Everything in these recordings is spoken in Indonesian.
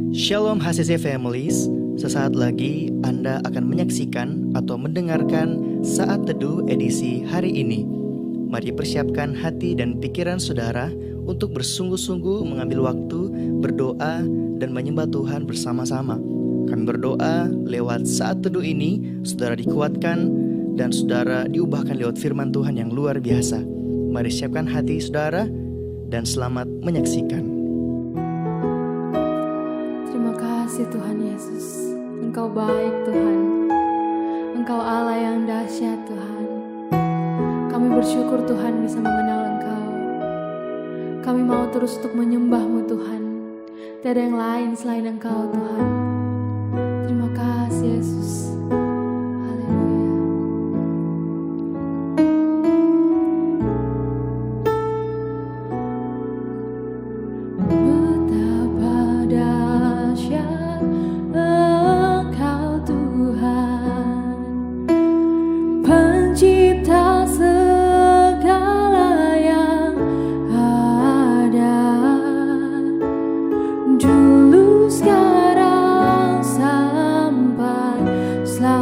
Shalom HCC Families, sesaat lagi Anda akan menyaksikan atau mendengarkan Saat Teduh edisi hari ini. Mari persiapkan hati dan pikiran saudara untuk bersungguh-sungguh mengambil waktu, berdoa, dan menyembah Tuhan bersama-sama. Kami berdoa lewat Saat Teduh ini, saudara dikuatkan dan saudara diubahkan lewat firman Tuhan yang luar biasa. Mari siapkan hati saudara dan selamat menyaksikan. Terima kasih Tuhan Yesus, Engkau baik Tuhan, Engkau Allah yang dahsyat Tuhan. Kami bersyukur Tuhan bisa mengenal Engkau. Kami mau terus untuk menyembah-Mu Tuhan. Tiada yang lain selain Engkau Tuhan. Terima kasih Yesus. Dulu, sekarang, sampai selamanya.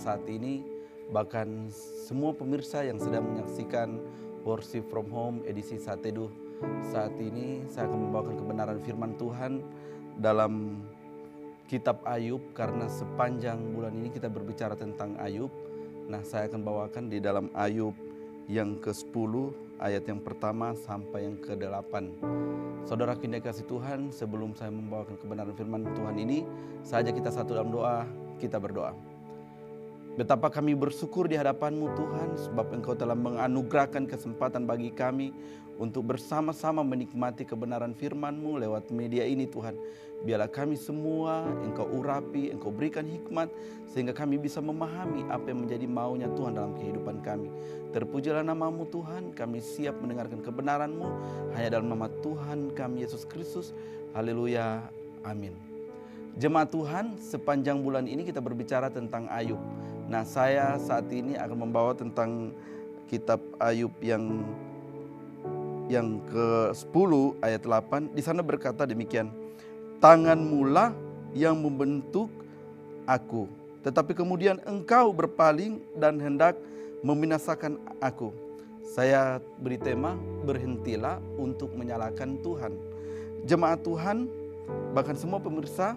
saat ini, bahkan semua pemirsa yang sedang menyaksikan Worship from Home edisi Saat Teduh. Saat ini saya akan membawakan kebenaran firman Tuhan dalam kitab Ayub, karena sepanjang bulan ini kita berbicara tentang Ayub. Nah, saya akan bawakan di dalam Ayub yang ke-10 ayat yang pertama sampai yang ke-8. Saudara yang dikasihi Tuhan, sebelum saya membawakan kebenaran firman Tuhan ini, saja kita satu dalam doa, kita berdoa. Betapa kami bersyukur di hadapan-Mu Tuhan, sebab Engkau telah menganugerahkan kesempatan bagi kami untuk bersama-sama menikmati kebenaran firman-Mu lewat media ini Tuhan. Biarlah kami semua Engkau urapi, Engkau berikan hikmat, sehingga kami bisa memahami apa yang menjadi maunya Tuhan dalam kehidupan kami. Terpujilah nama-Mu Tuhan, kami siap mendengarkan kebenaran-Mu, hanya dalam nama Tuhan kami Yesus Kristus. Haleluya, amin. Jemaat Tuhan, sepanjang bulan ini kita berbicara tentang Ayub. Nah, saya saat ini akan membawa tentang kitab Ayub yang ke-10 ayat 8. Di sana berkata demikian, tanganmu lah yang membentuk aku, tetapi kemudian engkau berpaling dan hendak membinasakan aku. Saya beri tema, berhentilah untuk menyalahkan Tuhan. Jemaat Tuhan, bahkan semua pemirsa,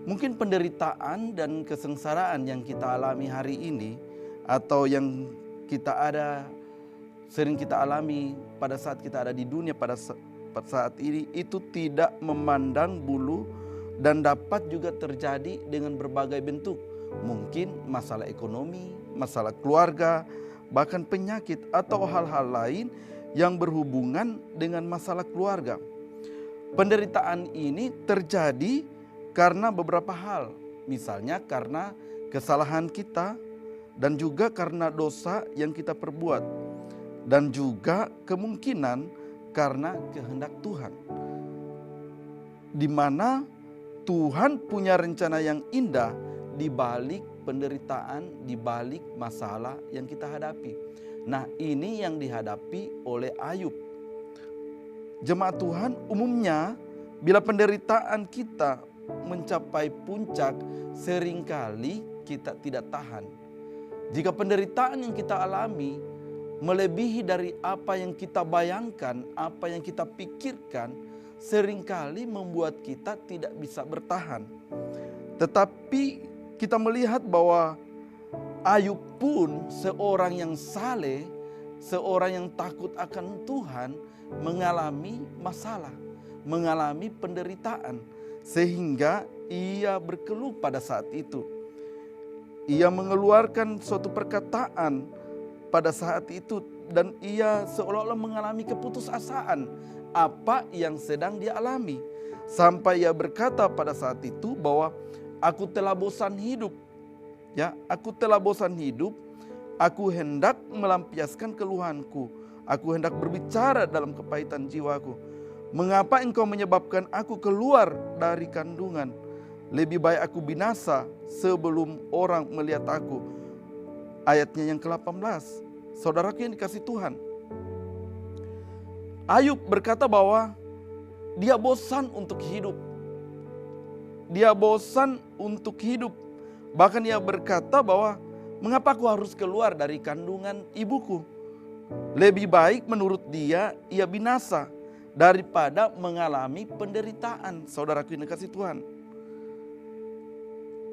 mungkin penderitaan dan kesengsaraan yang kita alami hari ini, atau yang sering kita alami pada saat kita ada di dunia pada saat ini, itu tidak memandang bulu dan dapat juga terjadi dengan berbagai bentuk. Mungkin masalah ekonomi, masalah keluarga, bahkan penyakit atau hal-hal lain yang berhubungan dengan masalah keluarga. Penderitaan ini terjadi karena beberapa hal, misalnya karena kesalahan kita dan juga karena dosa yang kita perbuat, dan juga kemungkinan karena kehendak Tuhan, di mana Tuhan punya rencana yang indah di balik penderitaan, di balik masalah yang kita hadapi. Nah, ini yang dihadapi oleh Ayub. Jemaat Tuhan, umumnya bila penderitaan kita mencapai puncak, seringkali kita tidak tahan. Jika penderitaan yang kita alami melebihi dari apa yang kita bayangkan, apa yang kita pikirkan, seringkali membuat kita tidak bisa bertahan. Tetapi kita melihat bahwa Ayub pun seorang yang saleh, seorang yang takut akan Tuhan, mengalami masalah, mengalami penderitaan, sehingga ia berkeluh pada saat itu. Ia mengeluarkan suatu perkataan pada saat itu, dan ia seolah-olah mengalami keputusasaan apa yang sedang dia alami. Sampai ia berkata pada saat itu bahwa aku telah bosan hidup. Ya, aku telah bosan hidup. Aku hendak melampiaskan keluhanku. Aku hendak berbicara dalam kepahitan jiwaku. Mengapa engkau menyebabkan aku keluar dari kandungan? Lebih baik aku binasa sebelum orang melihat aku. Ayatnya yang ke-18. Saudaraku yang dikasihi Tuhan, Ayub berkata bahwa dia bosan untuk hidup. Dia bosan untuk hidup. Bahkan ia berkata bahwa mengapa aku harus keluar dari kandungan ibuku? Lebih baik menurut dia, ia binasa daripada mengalami penderitaan. Saudaraku yang dikasihi Tuhan,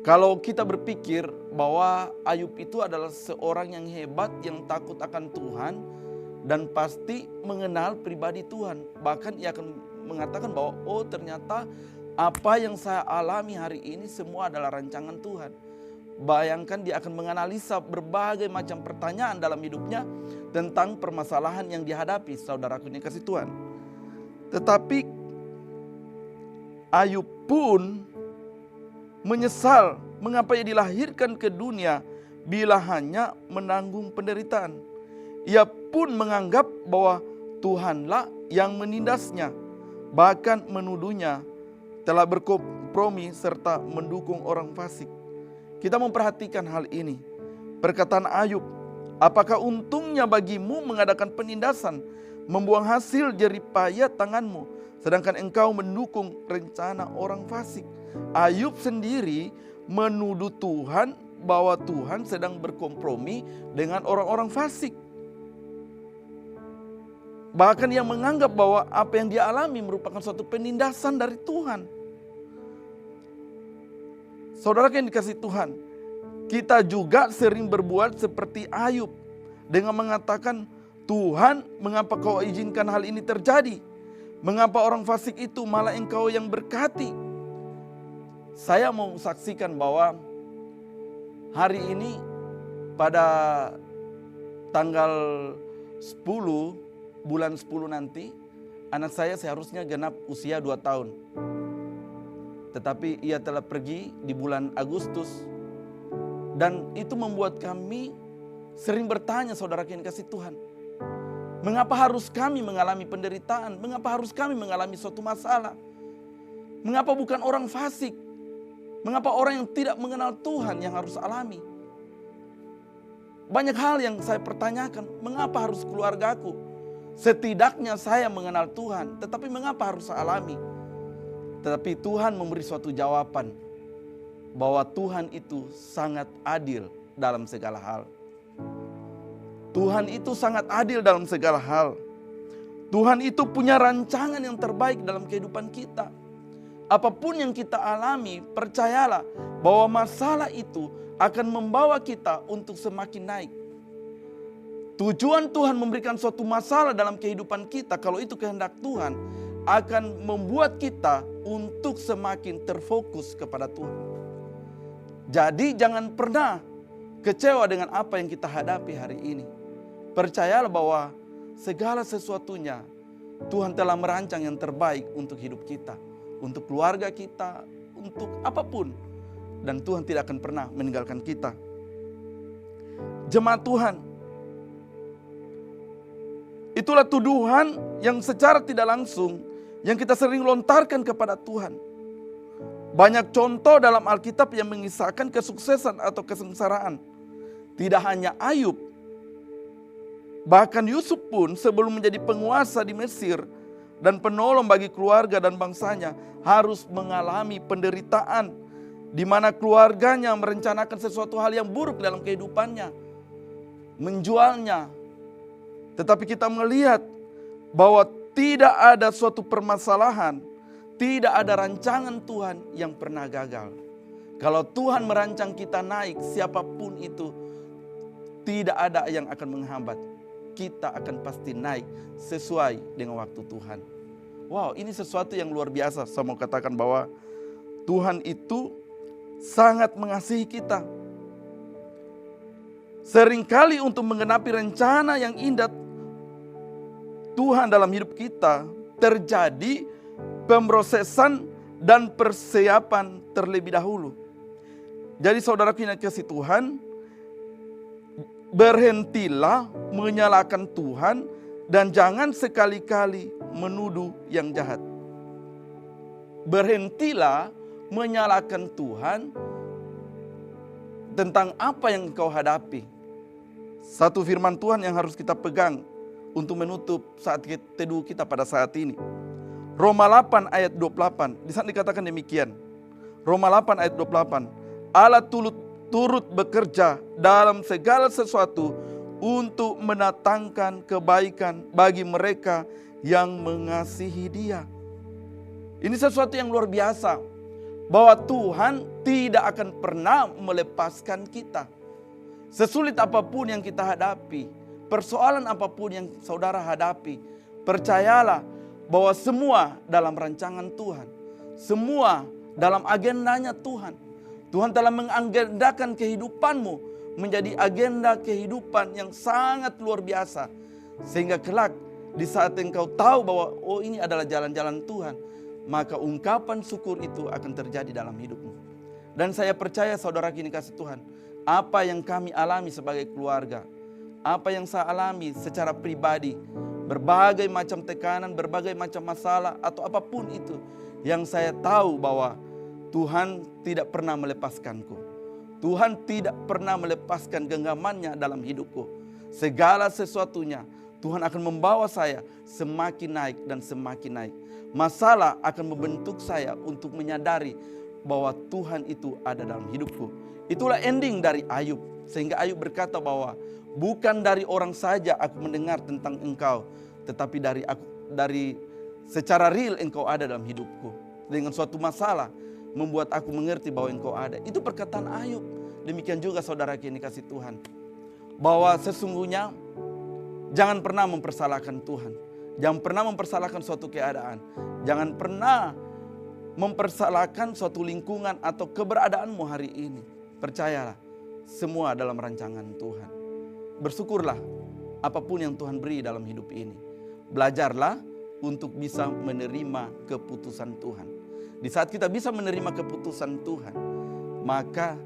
kalau kita berpikir bahwa Ayub itu adalah seorang yang hebat, yang takut akan Tuhan, dan pasti mengenal pribadi Tuhan. Bahkan ia akan mengatakan bahwa oh, ternyata apa yang saya alami hari ini semua adalah rancangan Tuhan. Bayangkan dia akan menganalisa berbagai macam pertanyaan dalam hidupnya tentang permasalahan yang dihadapi, saudaraku yang dikasihi Tuhan. Tetapi Ayub pun menyesal mengapa ia dilahirkan ke dunia bila hanya menanggung penderitaan. Ia pun menganggap bahwa Tuhanlah yang menindasnya, bahkan menuduhnya telah berkompromi serta mendukung orang fasik. Kita memperhatikan hal ini. Perkataan Ayub, apakah untungnya bagimu mengadakan penindasan, membuang hasil jeripaya tanganmu, sedangkan engkau mendukung rencana orang fasik? Ayub sendiri menuduh Tuhan bahwa Tuhan sedang berkompromi dengan orang-orang fasik. Bahkan yang menganggap bahwa apa yang dia alami merupakan suatu penindasan dari Tuhan. Saudara yang dikasihi Tuhan, kita juga sering berbuat seperti Ayub dengan mengatakan, Tuhan, mengapa kau izinkan hal ini terjadi? Mengapa orang fasik itu malah engkau yang berkati? Saya mau saksikan bahwa hari ini pada tanggal 10 bulan 10 nanti, anak saya seharusnya genap usia 2 tahun. Tetapi ia telah pergi di bulan Agustus. Dan itu membuat kami sering bertanya, saudara yang kasih Tuhan, mengapa harus kami mengalami penderitaan? Mengapa harus kami mengalami suatu masalah? Mengapa bukan orang fasik? Mengapa orang yang tidak mengenal Tuhan yang harus alami? Banyak hal yang saya pertanyakan, mengapa harus keluargaku? Setidaknya saya mengenal Tuhan, tetapi mengapa harus saya alami? Tetapi Tuhan memberi suatu jawaban, bahwa Tuhan itu sangat adil dalam segala hal. Tuhan itu sangat adil dalam segala hal. Tuhan itu punya rancangan yang terbaik dalam kehidupan kita. Apapun yang kita alami, percayalah bahwa masalah itu akan membawa kita untuk semakin naik. Tujuan Tuhan memberikan suatu masalah dalam kehidupan kita, kalau itu kehendak Tuhan, akan membuat kita untuk semakin terfokus kepada Tuhan. Jadi jangan pernah kecewa dengan apa yang kita hadapi hari ini. Percayalah bahwa segala sesuatunya Tuhan telah merancang yang terbaik untuk hidup kita, untuk keluarga kita, untuk apapun. Dan Tuhan tidak akan pernah meninggalkan kita. Jemaat Tuhan, itulah tuduhan yang secara tidak langsung yang kita sering lontarkan kepada Tuhan. Banyak contoh dalam Alkitab yang mengisahkan kesuksesan atau kesengsaraan. Tidak hanya Ayub, bahkan Yusuf pun sebelum menjadi penguasa di Mesir dan penolong bagi keluarga dan bangsanya harus mengalami penderitaan, di mana keluarganya merencanakan sesuatu hal yang buruk dalam kehidupannya, menjualnya. Tetapi kita melihat bahwa tidak ada suatu permasalahan, tidak ada rancangan Tuhan yang pernah gagal. Kalau Tuhan merancang kita naik, siapapun itu, tidak ada yang akan menghambat. Kita akan pasti naik sesuai dengan waktu Tuhan. Wow, ini sesuatu yang luar biasa. Saya mau katakan bahwa Tuhan itu sangat mengasihi kita. Seringkali untuk menggenapi rencana yang indah Tuhan dalam hidup kita, terjadi pemrosesan dan persiapan terlebih dahulu. Jadi saudara yang kasih Tuhan, berhentilah menyalahkan Tuhan dan jangan sekali-kali menuduh yang jahat. Berhentilah menyalahkan Tuhan tentang apa yang kau hadapi. Satu firman Tuhan yang harus kita pegang untuk menutup saat teduh kita pada saat ini. Roma 8 ayat 28. Di sana dikatakan demikian. Roma 8 ayat 28. Allah turut bekerja dalam segala sesuatu untuk mendatangkan kebaikan bagi mereka yang mengasihi Dia. Ini sesuatu yang luar biasa, bahwa Tuhan tidak akan pernah melepaskan kita. Sesulit apapun yang kita hadapi, persoalan apapun yang saudara hadapi, percayalah bahwa semua dalam rancangan Tuhan. Semua dalam agendanya Tuhan. Tuhan telah mengagendakan kehidupanmu menjadi agenda kehidupan yang sangat luar biasa. Sehingga kelak di saat engkau tahu bahwa oh ini adalah jalan-jalan Tuhan, maka ungkapan syukur itu akan terjadi dalam hidupmu. Dan saya percaya saudara kini kasih Tuhan, apa yang kami alami sebagai keluarga, apa yang saya alami secara pribadi, berbagai macam tekanan, berbagai macam masalah atau apapun itu, yang saya tahu bahwa Tuhan tidak pernah melepaskanku. Tuhan tidak pernah melepaskan genggamannya dalam hidupku. Segala sesuatunya Tuhan akan membawa saya semakin naik dan semakin naik. Masalah akan membentuk saya untuk menyadari bahwa Tuhan itu ada dalam hidupku. Itulah ending dari Ayub. Sehingga Ayub berkata bahwa bukan dari orang saja aku mendengar tentang engkau, tetapi dari secara real engkau ada dalam hidupku. Dengan suatu masalah membuat aku mengerti bahwa engkau ada. Itu perkataan Ayub. Demikian juga saudara yang dikasihi Tuhan, bahwa sesungguhnya jangan pernah mempersalahkan Tuhan. Jangan pernah mempersalahkan suatu keadaan. Jangan pernah mempersalahkan suatu lingkungan atau keberadaanmu hari ini. Percayalah, semua dalam rancangan Tuhan. Bersyukurlah apapun yang Tuhan beri dalam hidup ini. Belajarlah untuk bisa menerima keputusan Tuhan. Di saat kita bisa menerima keputusan Tuhan, maka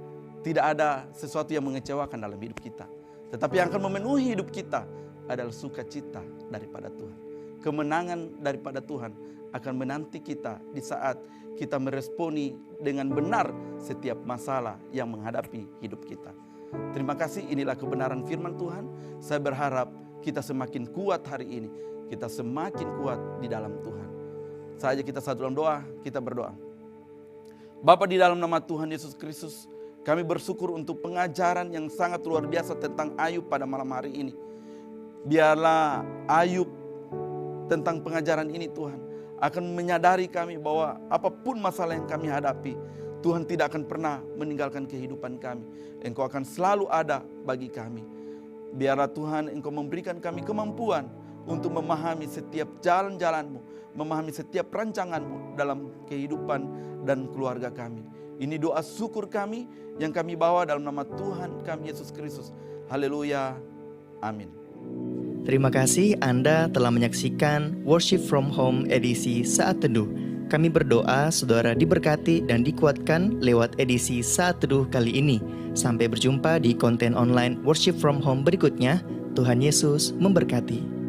tidak ada sesuatu yang mengecewakan dalam hidup kita. Tetapi yang akan memenuhi hidup kita adalah sukacita daripada Tuhan. Kemenangan daripada Tuhan akan menanti kita di saat kita meresponi dengan benar setiap masalah yang menghadapi hidup kita. Terima kasih, inilah kebenaran firman Tuhan. Saya berharap kita semakin kuat hari ini. Kita semakin kuat di dalam Tuhan. Saja kita satu dalam doa, kita berdoa. Bapa, di dalam nama Tuhan Yesus Kristus, kami bersyukur untuk pengajaran yang sangat luar biasa tentang Ayub pada malam hari ini. Biarlah Ayub tentang pengajaran ini Tuhan akan menyadari kami bahwa apapun masalah yang kami hadapi, Tuhan tidak akan pernah meninggalkan kehidupan kami. Engkau akan selalu ada bagi kami. Biarlah Tuhan Engkau memberikan kami kemampuan untuk memahami setiap jalan-jalan-Mu, memahami setiap rancangan-Mu dalam kehidupan dan keluarga kami. Ini doa syukur kami yang kami bawa dalam nama Tuhan kami Yesus Kristus. Haleluya. Amin. Terima kasih Anda telah menyaksikan Worship from Home edisi Saat Teduh. Kami berdoa saudara diberkati dan dikuatkan lewat edisi Saat Teduh kali ini. Sampai berjumpa di konten online Worship from Home berikutnya. Tuhan Yesus memberkati.